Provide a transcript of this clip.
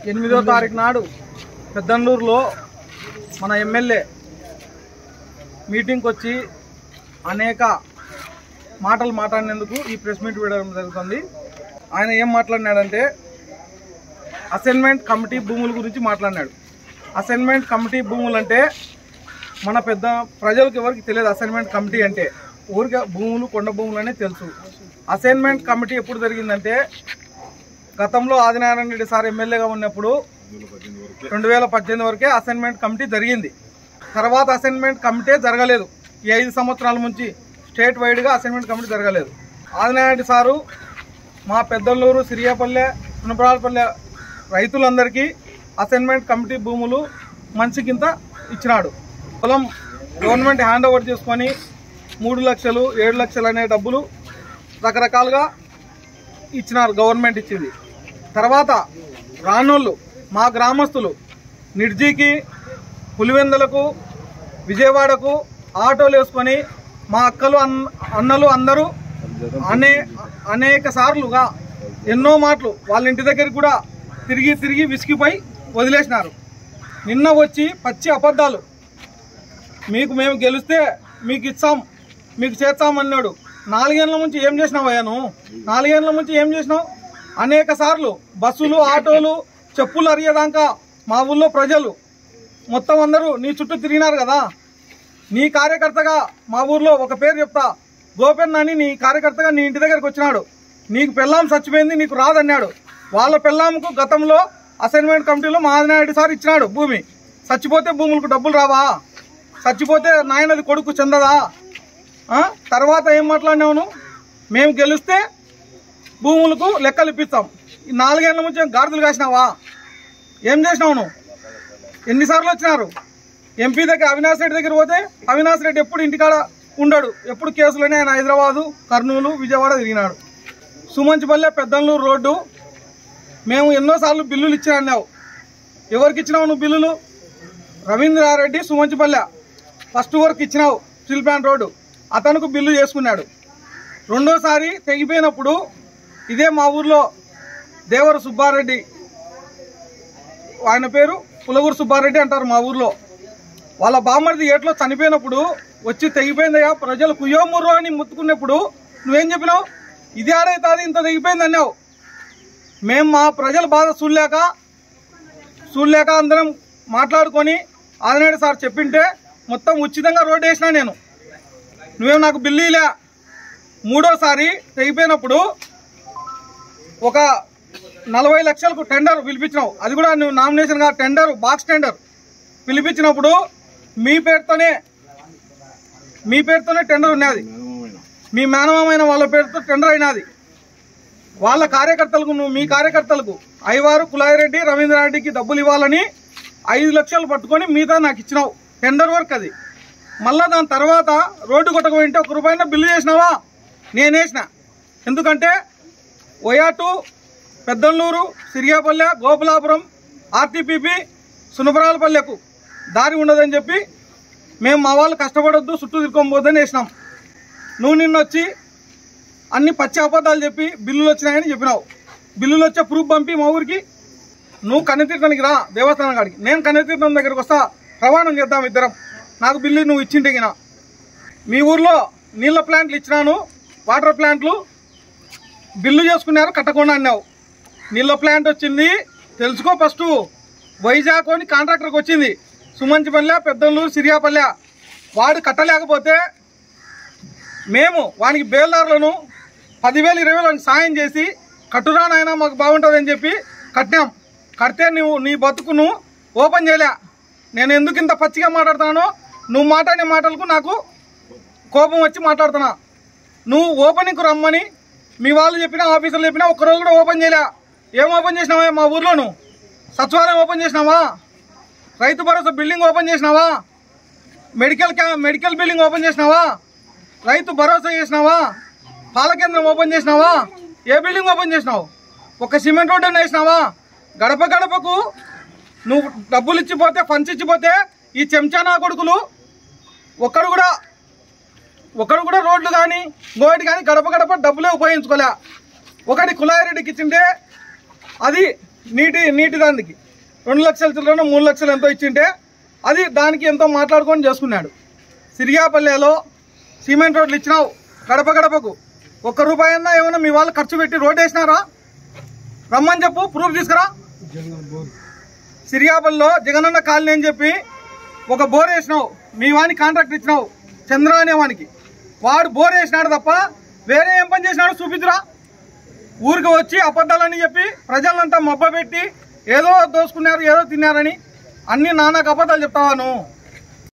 8వ తారీఖు నాడు పెద్దన్నూరులో మన ఎమ్మెల్యే మీటింగ్కి వచ్చి అనేక మాటలు మాట్లాడినందుకు ఈ ప్రెస్ మీట్ వేయడం జరుగుతుంది. ఆయన ఏం మాట్లాడినాడంటే అసైన్మెంట్ కమిటీ భూముల గురించి మాట్లాడినాడు. అసైన్మెంట్ కమిటీ భూములు అంటే మన పెద్ద ప్రజలకు ఎవరికి తెలియదు. అసైన్మెంట్ కమిటీ అంటే ఊరికే భూములు కొండ భూములు అనే తెలుసు. అసైన్మెంట్ కమిటీ ఎప్పుడు జరిగిందంటే గతంలో ఆదినారాయణ రెడ్డి సార్ ఎమ్మెల్యేగా ఉన్నప్పుడు 2018 వరకే అసైన్మెంట్ కమిటీ జరిగింది. తర్వాత అసైన్మెంట్ కమిటీ జరగలేదు. ఈ 5 సంవత్సరాల నుంచి స్టేట్ వైడ్గా అసైన్మెంట్ కమిటీ జరగలేదు. ఆదినారాయణ రెడ్డి సారు మా పెద్దల్లూరు, సిరియాపల్లె, సునపరాలపల్లె రైతులందరికీ అసైన్మెంట్ కమిటీ భూములు మంచికింత ఇచ్చినాడు. పొలం గవర్నమెంట్ హ్యాండ్ ఓవర్ చేసుకొని 3 లక్షలు 7 లక్షలు అనే డబ్బులు రకరకాలుగా ఇచ్చినారు. గవర్నమెంట్ ఇచ్చింది. తర్వాత రానోళ్ళు మా గ్రామస్తులు నిర్జీకి, పులివెందులకు, విజయవాడకు ఆటోలు వేసుకొని మా అక్కలు అన్నలు అందరూ అనేక సార్లుగా ఎన్నో మాటలు వాళ్ళ ఇంటి దగ్గరికి కూడా తిరిగి విసిగిపోయి వదిలేసినారు. నిన్న వచ్చి పచ్చి అబద్ధాలు, మేము గెలిస్తే మీకు ఇస్తాం, మీకు చేస్తామన్నాడు. 4 ఏళ్ల నుంచి ఏం చేసినావయ్యా నువ్వు? 4 ఏళ్ల నుంచి ఏం చేసినావు? అనేక సార్లు బస్సులు, ఆటోలు, చెప్పులు అరిగేదాకా మా ఊళ్ళో ప్రజలు మొత్తం అందరూ నీ చుట్టూ తిరిగినారు కదా. నీ కార్యకర్తగా మా ఊర్లో ఒక పేరు చెప్తా, గోపెన్ అని నీ కార్యకర్తగా నీ ఇంటి దగ్గరకు వచ్చినాడు. నీకు పెళ్ళాం చచ్చిపోయింది, నీకు రాదన్నాడు. వాళ్ళ పెళ్ళాంకు గతంలో అసైన్మెంట్ కమిటీలో మా ఆదినారెడ్డి సార్ ఇచ్చినాడు భూమి. చచ్చిపోతే భూములకు డబ్బులు రావా? చచ్చిపోతే నాయనది కొడుకు చెందదా? తర్వాత ఏం మాట్లాడినావు? మేము గెలిస్తే భూములకు లెక్కలు ఇప్పిస్తాం. ఈ 4 ఏళ్ల నుంచి గాడిదలు కాసినావా? ఏం చేసినావు నువ్వు? ఎన్నిసార్లు వచ్చినారు? ఎంపీ దగ్గర అవినాష్ రెడ్డి దగ్గర పోతే అవినాష్ రెడ్డి ఎప్పుడు ఇంటికాడ ఉండడు, ఎప్పుడు కేసులోనే. ఆయన హైదరాబాదు, కర్నూలు, విజయవాడ తిరిగినాడు. సుమంచిపల్లె పెద్దన్నూరు రోడ్డు మేము ఎన్నోసార్లు బిల్లులు ఇచ్చినావు. ఎవరికి ఇచ్చినావు నువ్వు బిల్లులు? రవీంద్రారెడ్డి సుమంచిపల్లె ఫస్ట్ వర్క్ ఇచ్చినావు, స్టీల్ ప్లాంట్ రోడ్డు. అతనుకు బిల్లు చేసుకున్నాడు. రెండోసారి తెగిపోయినప్పుడు ఇదే మా ఊర్లో దేవర సుబ్బారెడ్డి, ఆయన పేరు పులగూరు సుబ్బారెడ్డి అంటారు మా ఊర్లో, వాళ్ళ బామ్మర్ది ఏట్లో చనిపోయినప్పుడు వచ్చి తెగిపోయిందయ్యా ప్రజలు కుయ్యోముర్రో అని ముత్తుకున్నప్పుడు నువ్వేం చెప్పినావు? ఇది ఆడైతుంది, ఇంత తెగిపోయింది అన్నావు. మేము మా ప్రజల బాధ చూడలేక అందరం మాట్లాడుకొని ఆదినాయుడు సార్ చెప్పింటే మొత్తం ఉచితంగా రోడ్డు వేసినా నేను. నువ్వేం నాకు బిల్లు ఇలా. మూడోసారి తెగిపోయినప్పుడు ఒక 40 లక్షలకు టెండర్ పిలిపించినావు. అది కూడా నువ్వు నామినేషన్గా టెండర్, బాక్స్ టెండర్ పిలిపించినప్పుడు మీ పేరుతోనే టెండర్ ఉన్నది. మీ మేనమామైన వాళ్ళ పేరుతో టెండర్ అయినది. వాళ్ళ కార్యకర్తలకు, మీ కార్యకర్తలకు ఐవారు, కులాయిరెడ్డి, రవీంద్రారెడ్డికి డబ్బులు ఇవ్వాలని 5 లక్షలు పట్టుకొని మిగతా నాకు ఇచ్చినావు. టెండర్ వర్క్ అది. మళ్ళా దాని తర్వాత రోడ్డు కొట్టకపోయింటే 1 రూపాయినా బిల్లు చేసినావా? నేనేసిన. ఎందుకంటే OYA2 పెద్దన్నూరు, సిరియాపల్లె, గోపులాపురం, ఆర్టీపీపీ, సునపరాలపల్లెకు దారి ఉండదని చెప్పి మేము మా వాళ్ళు కష్టపడొద్దు, చుట్టూ తిరుక్కోబోద్దని వేసినాం. నువ్వు నిన్నొచ్చి అన్ని పచ్చి అబద్ధాలు చెప్పి బిల్లులు వచ్చినాయని చెప్పినావు. బిల్లులు వచ్చే ప్రూఫ్ పంపి మా ఊరికి. నువ్వు కన్నెతీర్థానికి రా, దేవస్థానం కాడికి. నేను కన్నెతీర్థం దగ్గరకు వస్తా, ప్రమాణం చేద్దాం ఇద్దరం. నాకు బిల్లు నువ్వు ఇచ్చింటిగినా. మీ ఊర్లో నీళ్ళ ప్లాంట్లు ఇచ్చినాను, వాటర్ ప్లాంట్లు బిల్లు చేసుకున్నారు, కట్టకుండా అన్నావు. నీళ్ళ ప్లాంట్ వచ్చింది తెలుసుకో ఫస్ట్. వైజాగ్ అని కాంట్రాక్టర్కి వచ్చింది. సుమంచిపల్లె, పెద్దన్నూరు, సిరియాపల్లె. వాడు కట్టలేకపోతే మేము వానికి బేల్దారులను 10,000 20,000 వానికి సాయం చేసి కట్టురా నాయనా మాకు బాగుంటుందని చెప్పి కట్టాం. కడితే నువ్వు నీ బతుకును ఓపెన్ చేయలే. నేను ఎందుకు ఇంత పచ్చిగా మాట్లాడుతున్నానో నువ్వు మాట్లాడే మాటలకు నాకు కోపం వచ్చి మాట్లాడుతున్నా. నువ్వు ఓపెనింగ్కు రమ్మని మీ వాళ్ళు చెప్పినా, ఆఫీసర్లు చెప్పినా ఒక్కరోజు కూడా ఓపెన్ చేయలే. ఏం ఓపెన్ చేసినావా? మా ఊర్లో నువ్వు సచివాలయం ఓపెన్ చేసినావా? రైతు భరోసా బిల్డింగ్ ఓపెన్ చేసినావా? మెడికల్ బిల్డింగ్ ఓపెన్ చేసినావా? రైతు భరోసా చేసినావా? పాల కేంద్రం ఓపెన్ చేసినావా? ఏ బిల్డింగ్ ఓపెన్ చేసినావు? ఒక సిమెంట్ రోడ్డు వేసినావా? గడప గడపకు నువ్వు డబ్బులు ఇచ్చిపోతే, ఫండ్స్ ఇచ్చిపోతే ఈ చెంచా నా కొడుకులు ఒక్కడు కూడా రోడ్లు కానీ గోటి కానీ గడప గడప డబ్బులే ఉపయోగించుకోలే. ఒకటి కులాయిరెడ్డికి ఇచ్చింటే అది నీటి దానికి 2 లక్షల చిల్లర 3 లక్షలు ఎంతో ఇచ్చింటే అది దానికి ఎంతో మాట్లాడుకొని చేసుకున్నాడు. సిరియాపల్లెలో సిమెంట్ రోడ్లు ఇచ్చినావు, గడప గడపకు 1 రూపాయి అన్నా ఏమన్నా మీ వాళ్ళు ఖర్చు పెట్టి రోడ్డు వేసినారా? రమ్మని చెప్పు, ప్రూఫ్ తీసుకురా. సిరియాపల్లిలో జగనన్న కాలనీ అని చెప్పి ఒక బోర్ వేసినావు, మీ వానికి కాంట్రాక్ట్ ఇచ్చినావు చంద్ర అనే వానికి. వాడు బోర్ వేసినాడు తప్ప వేరే ఏం పని చేసినాడు చూపిద్దురా. ఊరికి వచ్చి అబద్ధాలని చెప్పి ప్రజలంతా మబ్బ పెట్టి ఏదో దోసుకున్నారు ఏదో తిన్నారని అన్ని నానాకు అబద్ధాలు చెప్తావా నువ్వు?